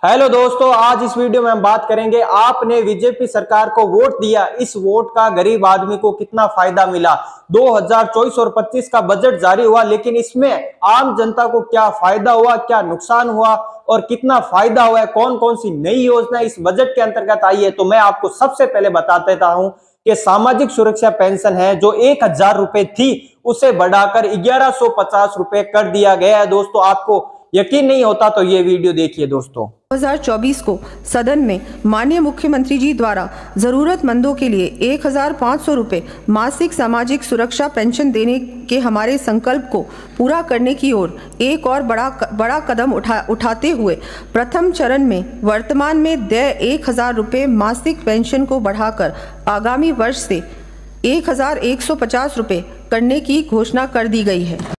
Hello दोस्तों, आज इस वीडियो में हम बात करेंगे आपने बीजेपी सरकार को वोट दिया, इस वोट का गरीब आदमी को कितना फायदा मिला। 2024 और 25 का बजट जारी हुआ, लेकिन इसमें आम जनता को क्या फायदा हुआ, क्या नुकसान हुआ और कितना फायदा हुआ है, कौन कौन सी नई योजना इस बजट के अंतर्गत आई है। तो मैं आपको सबसे पहले बता देता हूं कि सामाजिक सुरक्षा पेंशन है जो 1000 रुपए थी उसे बढ़ाकर 1150 रुपए कर दिया गया है। दोस्तों, आपको यकीन नहीं होता तो ये वीडियो देखिए। दोस्तों, 2024 को सदन में माननीय मुख्यमंत्री जी द्वारा जरूरतमंदों के लिए 1500 रुपये मासिक सामाजिक सुरक्षा पेंशन देने के हमारे संकल्प को पूरा करने की ओर एक और बड़ा कदम उठाते हुए प्रथम चरण में वर्तमान में देय 1000 रुपये मासिक पेंशन को बढ़ाकर आगामी वर्ष से 1150 रुपये करने की घोषणा कर दी गई है।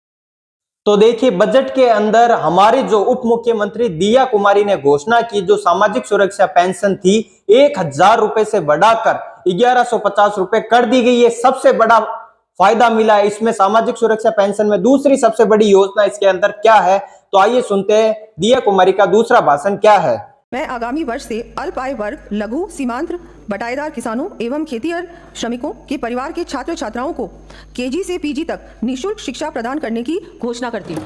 तो देखिए, बजट के अंदर हमारी जो उप मुख्यमंत्री दिया कुमारी ने घोषणा की, जो सामाजिक सुरक्षा पेंशन थी 1000 रुपए से बढ़ाकर 1150 रुपए कर दी गई है। सबसे बड़ा फायदा मिला है इसमें सामाजिक सुरक्षा पेंशन में। दूसरी सबसे बड़ी योजना इसके अंदर क्या है, तो आइए सुनते हैं दिया कुमारी का दूसरा भाषण क्या है। मैं आगामी वर्ष से अल्प आय वर्ग, लघु, सीमांत, बटाईदार किसानों एवं खेतीहर श्रमिकों के परिवार के छात्र छात्राओं को केजी से पीजी तक निःशुल्क शिक्षा प्रदान करने की घोषणा करती हूँ।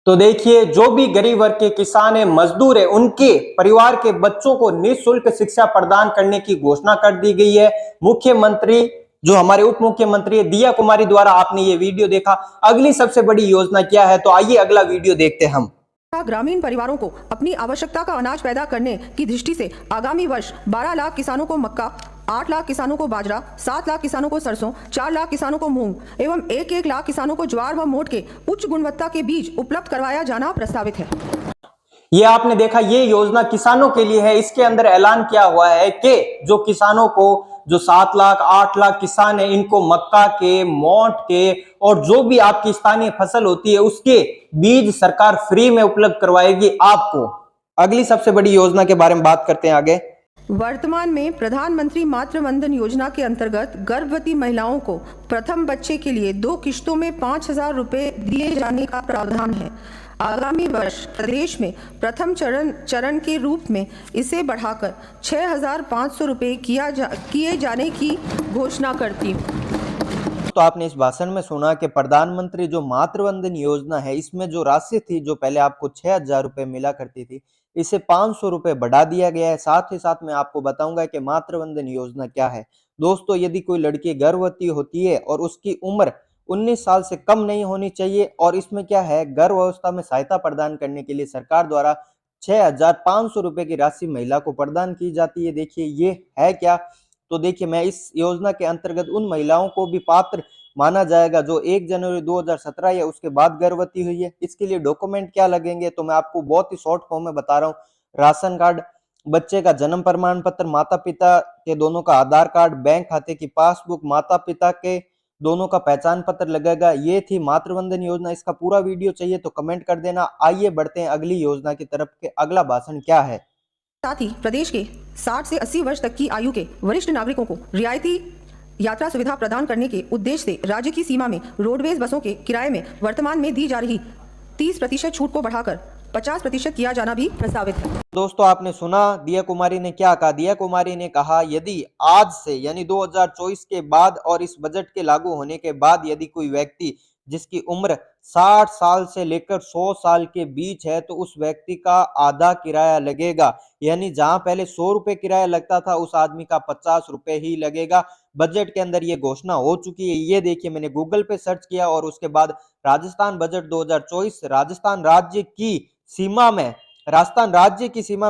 तो देखिए, जो भी गरीब वर्ग के किसान है, मजदूर है, उनके परिवार के बच्चों को निःशुल्क शिक्षा प्रदान करने की घोषणा कर दी गई है। मुख्यमंत्री जो हमारे उप मुख्यमंत्री है दिया कुमारी द्वारा आपने ये वीडियो देखा। अगली सबसे बड़ी योजना क्या है, तो आइए अगला वीडियो देखते हैं हम। ग्रामीण परिवारों को अपनी आवश्यकता का अनाज पैदा करने की दृष्टि से आगामी वर्ष 12 लाख किसानों को मक्का, 8 लाख किसानों को बाजरा, 7 लाख किसानों को सरसों, 4 लाख किसानों को मूंग एवं 1 लाख किसानों को ज्वार व मोट के उच्च गुणवत्ता के बीज उपलब्ध करवाया जाना प्रस्तावित है। ये आपने देखा, ये योजना किसानों के लिए है। इसके अंदर ऐलान किया हुआ है कि जो किसानों को, जो 7 लाख 8 लाख किसान है, इनको मक्का के, मोट के और जो भी आपकी स्थानीय फसल होती है उसके बीज सरकार फ्री में उपलब्ध करवाएगी आपको। अगली सबसे बड़ी योजना के बारे में बात करते हैं आगे। वर्तमान में प्रधानमंत्री मातृ वंदन योजना के अंतर्गत गर्भवती महिलाओं को प्रथम बच्चे के लिए 2 किश्तों में 5000 रुपये दिए जाने का प्रावधान है। आगामी वर्ष प्रदेश में प्रथम चरण के रूप में इसे बढ़ाकर 6500 रुपये किए जाने की घोषणा करती हूँ। तो आपने इस भाषण में सुना कि प्रधानमंत्री जो मातृवंदन योजना है, इसमें जो राशि थी, जो पहले आपको 6000 रुपये मिला करती थी, इसे 500 रुपये बढ़ा दिया गया है। साथ ही साथ मैं आपको बताऊंगा कि मातृवंदन योजना क्या है। दोस्तों, यदि कोई लड़की गर्भवती होती है और उसकी उम्र 19 साल से कम नहीं होनी चाहिए, और इसमें क्या है, गर्भावस्था में सहायता प्रदान करने के लिए सरकार द्वारा 6500 रुपये की राशि महिला को प्रदान की जाती है। देखिए ये है क्या, तो देखिए, मैं इस योजना के अंतर्गत उन महिलाओं को भी पात्र माना जाएगा जो 1 जनवरी 2017 या उसके बाद गर्भवती हुई है। इसके लिए डॉक्यूमेंट क्या लगेंगे, तो मैं आपको बहुत ही शॉर्ट फॉर्म में बता रहा हूँ। राशन कार्ड, बच्चे का जन्म प्रमाण पत्र, माता पिता के दोनों का आधार कार्ड, बैंक खाते की पासबुक, माता पिता के दोनों का पहचान पत्र लगेगा। ये थी मातृवंदन योजना। इसका पूरा वीडियो चाहिए तो कमेंट कर देना। आइए बढ़ते हैं अगली योजना की तरफ के अगला भाषण क्या है। साथ ही प्रदेश के 60 से 80 वर्ष तक की आयु के वरिष्ठ नागरिकों को रियायती यात्रा सुविधा प्रदान करने के उद्देश्य से राज्य की सीमा में रोडवेज बसों के किराए में वर्तमान में दी जा रही 30% छूट को बढ़ाकर 50% किया जाना भी प्रस्तावित है। दोस्तों, आपने सुना दिया कुमारी ने क्या कहा। दिया कुमारी ने कहा, यदि आज से यानी 2024 के बाद और इस बजट के लागू होने के बाद यदि कोई व्यक्ति जिसकी उम्र 60 साल से लेकर 100 साल के बीच है, तो उस व्यक्ति का आधा किराया लगेगा। यानी जहां पहले 100 रुपए किराया लगता था, उस आदमी का 50 रुपए ही लगेगा। बजट के अंदर ये घोषणा हो चुकी है। ये देखिए, मैंने गूगल पे सर्च किया और उसके बाद राजस्थान बजट 2024 राजस्थान राज्य की सीमा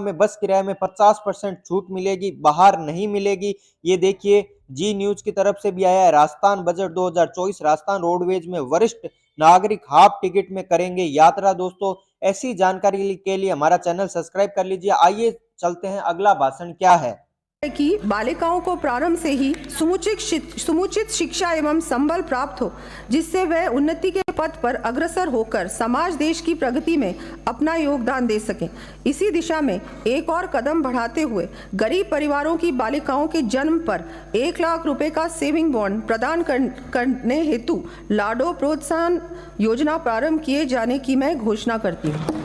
में बस किराए में 50% छूट मिलेगी, बाहर नहीं मिलेगी। ये देखिए, जी न्यूज की तरफ से भी आया है। राजस्थान बजट 2024 राजस्थान रोडवेज में वरिष्ठ नागरिक हाफ टिकट में करेंगे यात्रा। दोस्तों, ऐसी जानकारी के लिए हमारा चैनल सब्सक्राइब कर लीजिए। आइए चलते हैं, अगला भाषण क्या है कि बालिकाओं को प्रारंभ से ही समुचित शिक्षा एवं संबल प्राप्त हो, जिससे वह उन्नति के पथ पर अग्रसर होकर समाज देश की प्रगति में अपना योगदान दे सकें। इसी दिशा में एक और कदम बढ़ाते हुए गरीब परिवारों की बालिकाओं के जन्म पर 1 लाख रुपए का सेविंग बॉन्ड प्रदान करने हेतु लाडो प्रोत्साहन योजना प्रारंभ किए जाने की मैं घोषणा करती हूँ।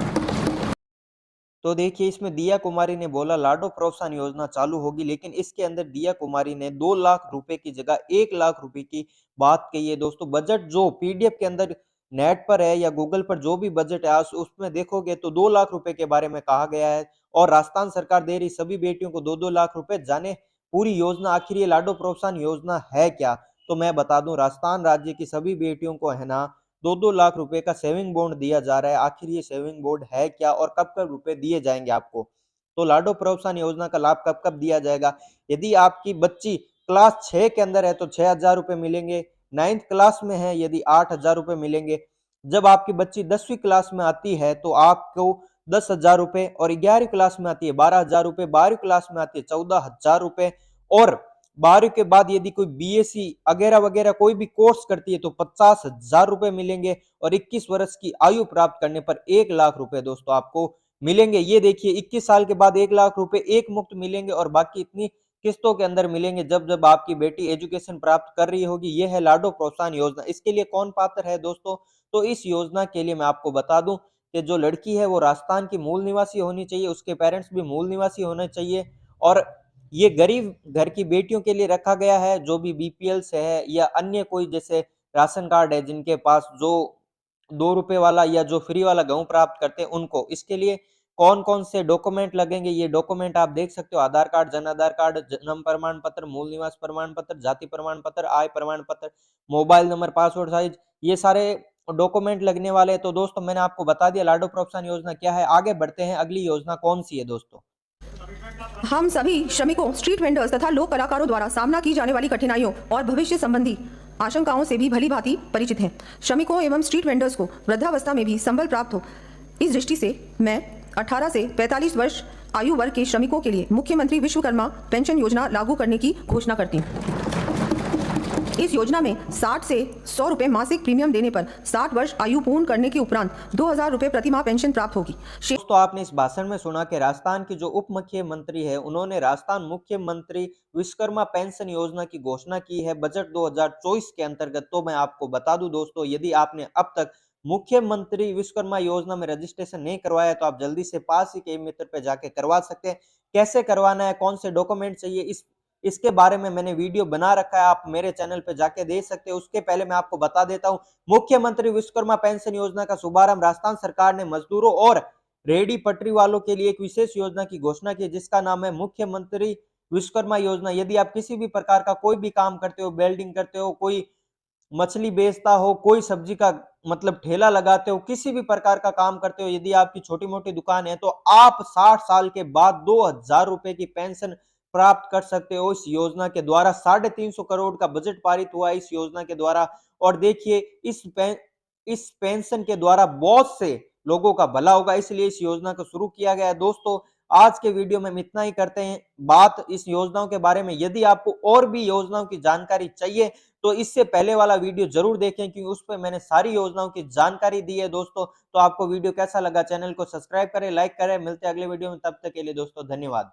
तो देखिए इसमें दिया कुमारी ने बोला लाडो प्रोत्साहन योजना चालू होगी, लेकिन इसके अंदर दिया कुमारी ने 2 लाख रुपए की जगह 1 लाख रुपए की बात कही है दोस्तों। बजट जो पीडीएफ के अंदर नेट पर है या गूगल पर जो भी बजट है उसमें देखोगे तो 2 लाख रुपए के बारे में कहा गया है और राजस्थान सरकार दे रही सभी बेटियों को 2-2 लाख रुपए। जाने पूरी योजना आखिर ये लाडो प्रोत्साहन योजना है क्या? तो मैं बता दूं राजस्थान राज्य की सभी बेटियों को है ना 2-2 लाख रुपए का सेविंग बॉन्ड दिया जा रहा है। आखिर ये सेविंग बॉन्ड है क्या और कब-कब रुपए दिए जाएँगे आपको? तो लाडो प्रोत्साहन योजना का लाभ कब-कब दिया जाएगा? यदि आपकी बच्ची क्लास 6 के अंदर है तो 6,000 रुपए मिलेंगे, 9th क्लास में है यदि 8,000 रुपए मिलेंगे। जब आपकी बच्ची 10वीं क्लास में आती है तो आपको 10,000 रुपए और 11वीं क्लास में आती है 12,000 रुपए, 12वीं क्लास में आती है 14,000 रुपए और 12वीं के बाद यदि कोई बीएससी वगैरह कोई भी कोर्स करती है तो 50,000 रुपए मिलेंगे और 21 वर्ष की आयु प्राप्त करने पर 1 लाख रुपए दोस्तों आपको मिलेंगे। ये देखिए 21 साल के बाद 1 लाख रुपए एक मुफ्त मिलेंगे और बाकी इतनी किस्तों के अंदर मिलेंगे जब आपकी बेटी एजुकेशन प्राप्त कर रही होगी। ये है लाडो प्रोत्साहन योजना। इसके लिए कौन पात्र है दोस्तों? तो इस योजना के लिए मैं आपको बता दूं कि जो लड़की है वो राजस्थान की मूल निवासी होनी चाहिए, उसके पेरेंट्स भी मूल निवासी होने चाहिए और ये गरीब घर की बेटियों के लिए रखा गया है जो भी बीपीएल से है या अन्य कोई जैसे राशन कार्ड है जिनके पास जो 2 रुपए वाला या जो फ्री वाला गेहूँ प्राप्त करते हैं उनको। इसके लिए कौन-कौन से डॉक्यूमेंट लगेंगे ये डॉक्यूमेंट आप देख सकते हो। आधार कार्ड, जन आधार कार्ड, जन्म प्रमाण पत्र, मूल निवास प्रमाण पत्र, जाति प्रमाण पत्र, आय प्रमाण पत्र, मोबाइल नंबर, पासपोर्ट साइज, ये सारे डॉक्यूमेंट लगने वाले हैं। तो दोस्तों मैंने आपको बता दिया लाडो प्रोत्साहन योजना क्या है। आगे बढ़ते हैं, अगली योजना कौन सी है दोस्तों? हम सभी श्रमिकों, स्ट्रीट वेंडर्स तथा लोक कलाकारों द्वारा सामना की जाने वाली कठिनाइयों और भविष्य संबंधी आशंकाओं से भी भली भांति परिचित हैं। श्रमिकों एवं स्ट्रीट वेंडर्स को वृद्धावस्था में भी संबल प्राप्त हो, इस दृष्टि से मैं 18 से 45 वर्ष आयु वर्ग के श्रमिकों के लिए मुख्यमंत्री विश्वकर्मा पेंशन योजना लागू करने की घोषणा करती हूँ। इस योजना में 60 से 100 रुपए मासिक प्रीमियम देने पर 60 वर्ष आयु पूर्ण करने के उपरांत 2,000 रुपए प्रति माह पेंशन प्राप्त होगी। दोस्तों आपने इस भाषण में सुना कि राजस्थान के जो उप मुख्यमंत्री है उन्होंने राजस्थान मुख्यमंत्री विश्वकर्मा पेंशन योजना की घोषणा की है बजट 2024 के अंतर्गत। तो मैं आपको बता दूं दोस्तों यदि आपने अब तक मुख्यमंत्री विश्वकर्मा योजना में रजिस्ट्रेशन नहीं करवाया तो आप जल्दी से पास ही के मित्र पे जाके करवा सकते हैं। कैसे करवाना है, कौन से डॉक्यूमेंट चाहिए, इसके बारे में मैंने वीडियो बना रखा है, आप मेरे चैनल पे जाके देख सकते हो। उसके पहले मैं आपको बता देता हूं मुख्यमंत्री विश्वकर्मा पेंशन योजना का शुभारंभ राजस्थान सरकार ने मजदूरों और रेहड़ी पटरी वालों के लिए एक विशेष योजना की घोषणा की जिसका नाम है मुख्यमंत्री विश्वकर्मा योजना। यदि आप किसी भी प्रकार का कोई भी काम करते हो, वेल्डिंग करते हो, कोई मछली बेचता हो, कोई सब्जी का मतलब ठेला लगाते हो, किसी भी प्रकार का काम करते हो, यदि आपकी छोटी मोटी दुकान है तो आप 60 साल के बाद 2,000 रुपए की पेंशन प्राप्त कर सकते हो इस योजना के द्वारा। 350 करोड़ का बजट पारित हुआ है इस योजना के द्वारा और देखिए इस पेंशन के द्वारा बहुत से लोगों का भला होगा, इसलिए इस योजना को शुरू किया गया है। दोस्तों आज के वीडियो में हम इतना ही करते हैं बात इस योजनाओं के बारे में। यदि आपको और भी योजनाओं की जानकारी चाहिए तो इससे पहले वाला वीडियो जरूर देखें क्योंकि उस पर मैंने सारी योजनाओं की जानकारी दी है दोस्तों। तो आपको वीडियो कैसा लगा, चैनल को सब्सक्राइब करें, लाइक करें। मिलते हैं अगले वीडियो में, तब तक के लिए दोस्तों धन्यवाद।